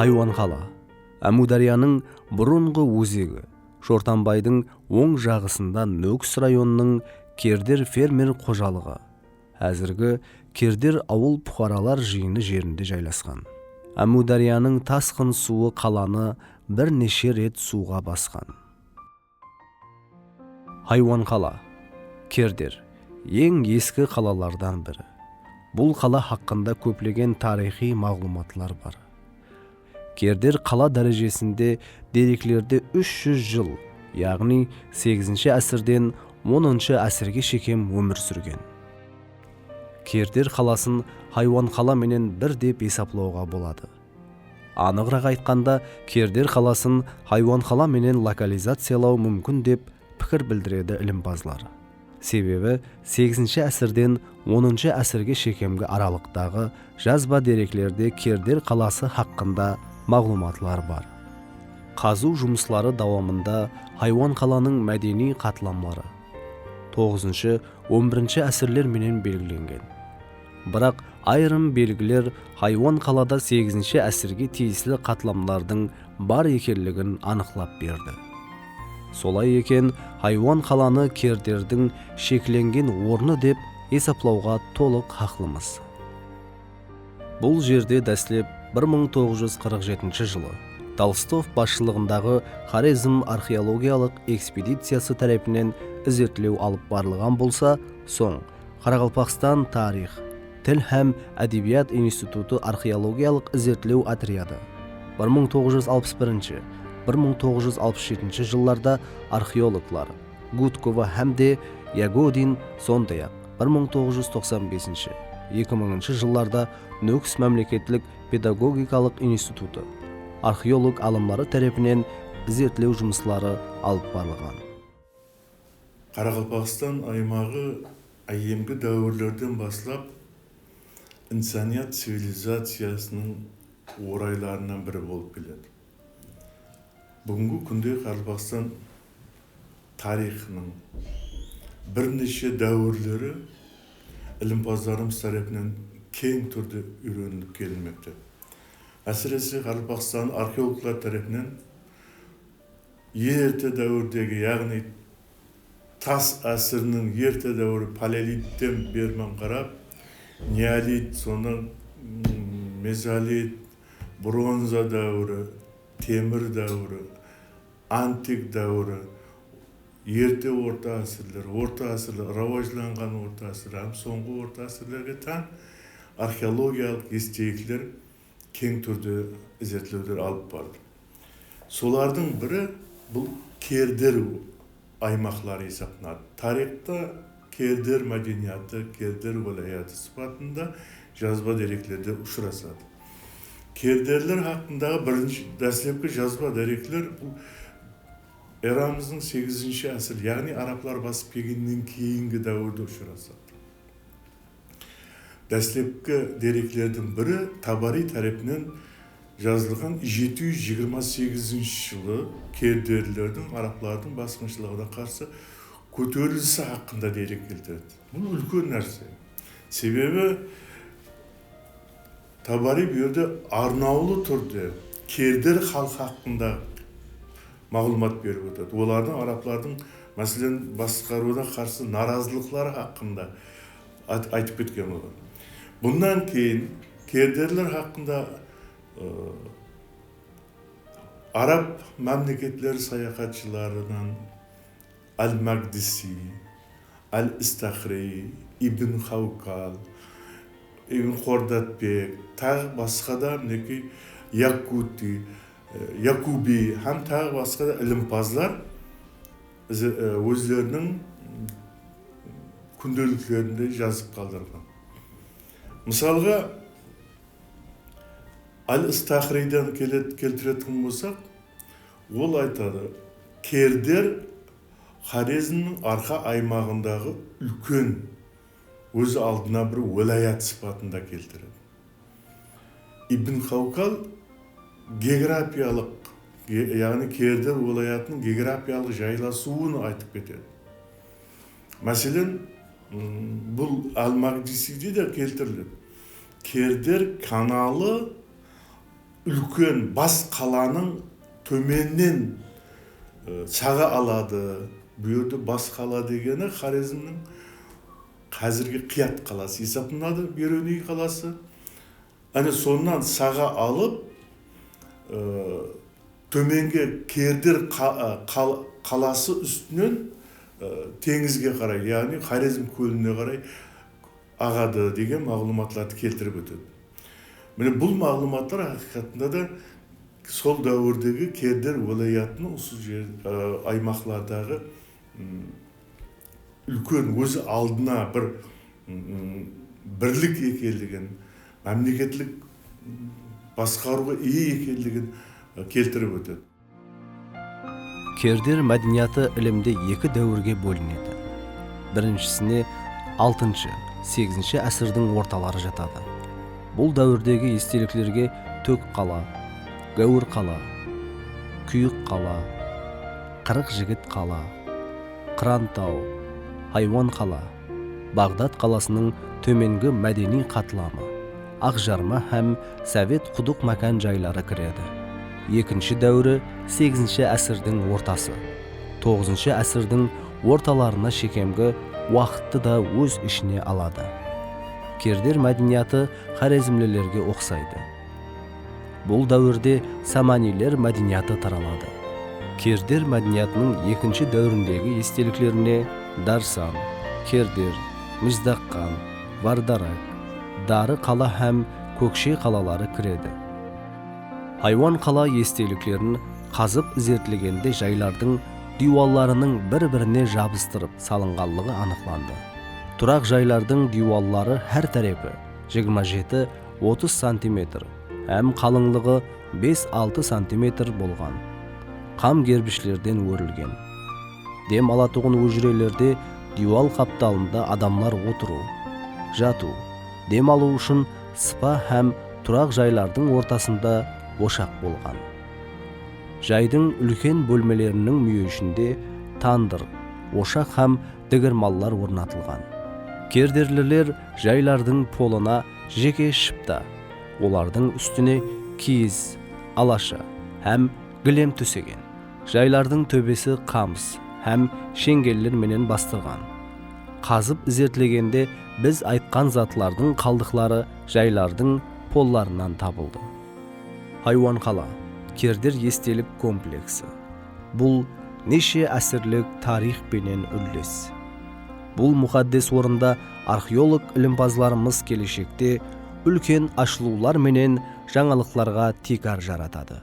Хайуанқала Әмударияның бұрынғы өзегі, Шортанбайдың оң жағысында Нөкіс районының Кердер фермер қожалығы, әзіргі Кердер ауыл бұқаралар жиыны жерінде жайласқан. Әмударияның тасқын суы қаланы бірнеше рет суға басқан. Хайуанқала Кердер ең ескі қалалардан бірі. Бұл қала хақында көплеген тарихи мағлұматлар бар. Кердер қала дәрежесінде деректілерде 300 жыл, яғни 8-ші әсірден 10-ші әсірге шекем өмір сүрген. Кердер қаласын Хайуанқала менен бір деп есаплауға болады. Анығырақ айтқанда, Кердер қаласын Хайуанқала менен локализациялау мүмкін деп пікір білдіреді ілімпазлар. Себебі 8-ші әсірден 10-ші әсірге шекемгі аралықтағы жазба деректілерде Кердер қаласы хақында мағлұматлар бар. Қазу жұмыслары давамында Хайуанқаланың мәдени қатламлары 9-11 әсірлер менен белгіленген. Бірақ айрым белгілер Хайуанқалада 8-ші әсірге тиесілі қатламлардың бар екенлігін анықтап берді. Солай екен, Хайуанқаланы Кердердің шекленген орны деп есаплауға толық хақлымыз. Бұл жерде дәслеп 1947 жылы Толстов басшылығындағы Хорезм археологиялық экспедициясы тарапынан ізертлеу алып барылған болса, соң Қарақалпақстан тарих, тіл һәм әдебият институты археологиялық ізертлеу отряды 1961-1967 жылларда археологлар Гудкова һәмде Ягодин, сондай-ақ 1995-2000 жылларда Нөкіс мемлекеттік педагогикалық институты археолог алымлары тарапынан зерттеу жұмыслары алып барылған. Қарақалпақстан аймағы айемгі дәуірлерден баслап инсаният цивилизациясының орайларынан бірі болып келеді. Бүгінгі күнде Қарақалпақстан тарихының бірнеше дәуірлері ілімпаздарымыз тарапынан кең түрде үйреніліп келмекте. Әсіресе Қарақалпақстан археологлар тарапынан ерте дәуірдегі, яғни тас әсірінің ерте дәуірі палеолиттен бермен қарап, неолит, соның мезолит, бронза дәуірі, темір дәуірі, антик дәуірі, ерте орта әсірлер, рауажланған орта әсірлер, соңғы орта әсірлерге тән археологиялық естеліктер кең түрде зерттеулер алып барды. Солардың бірі бұл Кердер аймақлары есептеледі. Тарихта Кердер мәдениеті, Кердер уәлаяты сипатында жазба деректерде ұшырасады. Кердерлер хақындағы бірінші дәслепкі жазба деректер бұл эрамыздың 8-ші әсір, яғни араплар басып келгеннен кейінгі дәуірде ұшырасады. Дәслепкі деректердің бірі Табари тарапынан жазылған 728 жылы Кердерлердің араплардың басқыншылығына қарсы көтерілісі хақында дерек келтіреді. Бұл үлкен нәрсе. Себебі Табари бұл жерде арнаулы түрде Кердер халық хақында мағлұмат беріп өтеді. Олардың араплардың мәселен басқаруына қарсы наразылықтары хақында айтып кеткен олар. Бұндан кейін Кердерлер хақында араб мемлекеттер саяхатшыларынан Әл-Магдиси, Әл-Истахри, Ибн Хаукал, Ибн Хордатбек, тағы басқа да Якути, Якуби, һәм тағы басқа да ілімпазлар өздерінің күнделіктерінде жазып қалдырған. Мысалға, Әл-Истахриден келтіретін болсақ, ол айтады, Кердер Хорезмнің арқа аймағындағы үлкен өзі алдына бір уәлаят сипатында келтіреді. Ибн Хаукал географиялық, яғни Кердер уәлаятының географиялық жайласуын айтып кетеді. Мәселен, бұл Әл-Магдисиде де келтіріледі. Кердер каналы үлкен бас қаланың төменнен шаға алады. Бұл жерде бас қала дегені Хорезмнің қазіргі Қият қаласы есептелінеді, Берөней қаласы. Әне сонан саға алып, төменге Кердер қаласы үстінен теңізге қарай, яғни Хорезм көліне қарай ағады деген мағлұматларды келтіріп өтеді. Міне бұл мағлұматтар хақиқатында да сол дәуірдегі Кердер уалаятының осы аймақлардағы үлкен өзі алдына бір бірлік екендігін, мемлекеттік басқаруға ие екендігін келтіріп өтеді. Кердер мәдениеті ілімде екі дәуірге бөлінеді. Біріншісіне 6-8 әсірдің орталары жатады. Бұл дәуірдегі естеліктерге Төк қала, Гәуір қала, Күйік қала, Қырық жігіт қала, Қырантау, Хайуан қала, Бағдат қаласының төменгі мәдени қатыламы, Ақжарма һәм Совет құдық мәкан жайлары кіреді. Екінші дәуірі 8 әсірдің ортасы, 9 әсірдің орталарына шекемгі уақытты да өз ішіне алады. Кердер мәдениеті хорезмлілерге ұқсайды. Бұл дәуірде саманилер мәдениеті таралады. Кердер мәдениетінің екінші дәуіріндегі естеліктеріне Дарсан, Кердер, Миздаққан, Вардарак, Дары қала һәм Көкше қалалары кіреді. Хайуан қала естеліктерін қазып зерттелгенде жайлардың дюалларының бір-біріне жабыстырып салынғанлығы анықталды. Тұрақ жайлардың дюаллары әр тарапы 27-30 см, һәм қалыңлығы 5-6 см болған. Қам гербішлерден өрілген. Дем алатұғын өжірелерде дюал қапталында адамлар отыру, жату, дем алу үшін спа һәм тұрақ жайлардың ортасында ошақ болған. Жайдың үлкен бөлмелерінің мүйешінде тандыр, ошақ һәм дігірмаллар орнатылған. Кердерлілер жайлардың полына жеке шыпта, олардың үстіне киіз, алаша һәм гілем төсеген. Жайлардың төбесі қамыс һәм шеңгеллер менен бастырған. Қазып зерттелгенде біз айтқан затлардың қалдықлары жайлардың полларынан табылды. Хайуан қала, Кердер естелік комплексі. Бұл неше әсірлік тарих пенен үллес. Бұл мұқаддес орында археолог ілімпазларымыз келешекте үлкен ашылулар менен жаңалықларға тикар жаратады.